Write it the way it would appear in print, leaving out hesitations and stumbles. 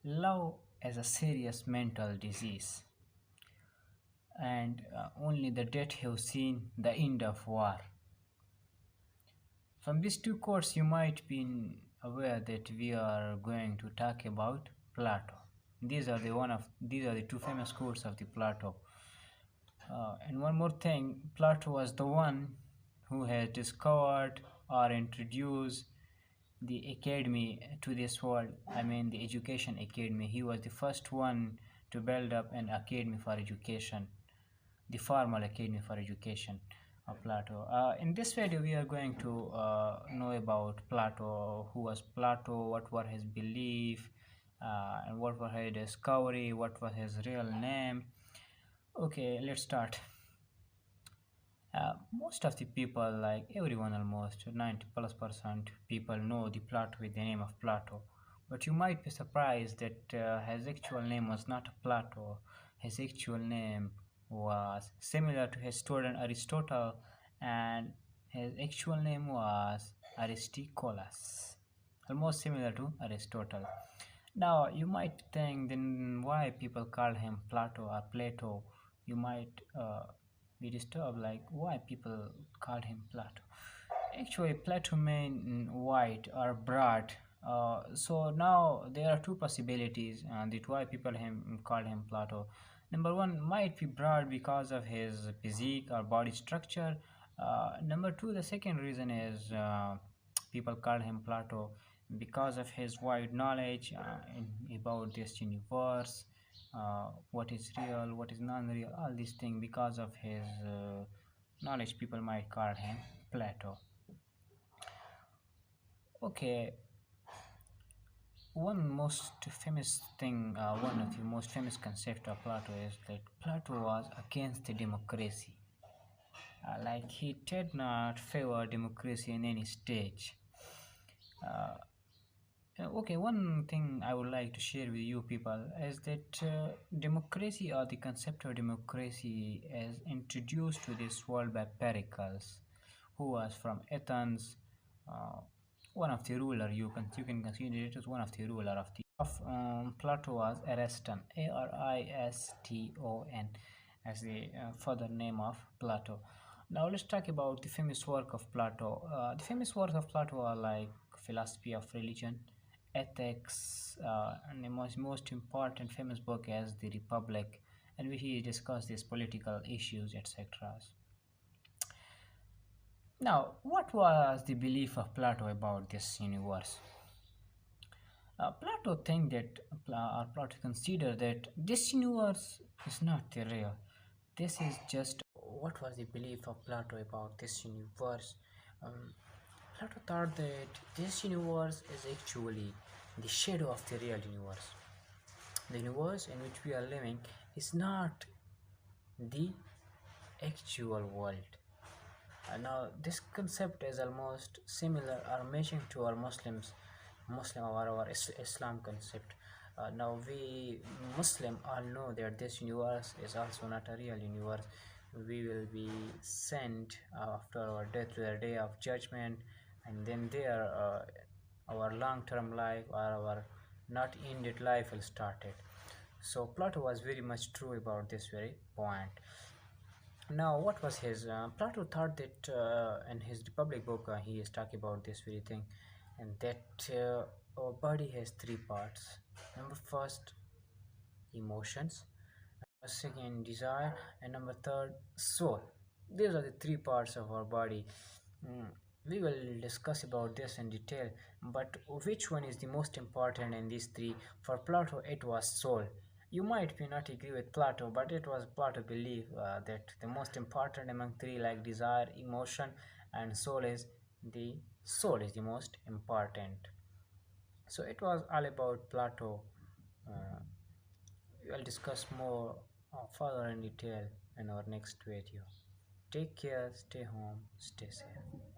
love as a serious mental disease, and only the dead have seen the end of war. From these two quotes, you might be aware that we are going to talk about Plato. These are the two famous quotes of the Plato. And one more thing, Plato was the one who has discovered or introduced the academy to this world. I mean, the education academy. He was the first one to build up an academy for education, the formal academy for education of Plato. In this video, we are going to know about Plato, who was Plato, what were his belief, and what was his discovery, what was his real name. Okay, let's start. Most of the people, like everyone, almost 90+% people know the Plato with the name of Plato. But you might be surprised that his actual name was not Plato. His actual name was similar to his student Aristotle, and his actual name was Aristoculus, almost similar to Aristotle. Now, you might think then why people call him Plato or Plato. You might be disturbed, like why people called him Plato. Actually, Plato meant wide or broad. So now there are two possibilities that why people called him Plato. Number one might be broad because of his physique or body structure. Number two, the second reason is people called him Plato because of his wide knowledge about this universe, what is real, what is non-real, all these things. Because of his knowledge, people might call him Plato. Okay, one of the most famous concept of Plato is that Plato was against the democracy. Like he did not favor democracy in any stage. Uh, okay, one thing I would like to share with you people is that democracy, or the concept of democracy, is introduced to this world by Pericles, who was from Athens, uh, one of the ruler. You can consider it as one of the ruler of the of Plato was Ariston, Ariston, as the further name of Plato. Now let's talk about the famous work of Plato. The famous works of Plato are like Philosophy of Religion, Ethics, and the most important famous book is The Republic, in which he discussed these political issues, etc. Now, what was the belief of Plato about this universe? Plato think that, or Plato consider that this universe is not the real. This is just what was the belief of Plato about this universe. Um, Plato thought that this universe is actually the shadow of the real universe. The universe in which we are living is not the actual world. Now, this concept is almost similar or matching to our Muslim or our Islam concept. Now, we Muslim all know that this universe is also not a real universe. We will be sent after our death to the day of judgment, and then there our long-term life or our not ended life will start it. So Plato was very much true about this very point. Now, what was his? Plato thought that in his Republic book, he is talking about this very thing, and that our body has three parts. Number first, emotions. Number second, desire, and number third, soul. These are the three parts of our body. Mm, we will discuss about this in detail, but which one is the most important in these three? For Plato, it was soul. You might be not agree with Plato, but it was Plato belief that the most important among three, like desire, emotion, and soul is the most important. So it was all about Plato. Uh, we will discuss more further in detail in our next video. Take care, stay home, stay safe.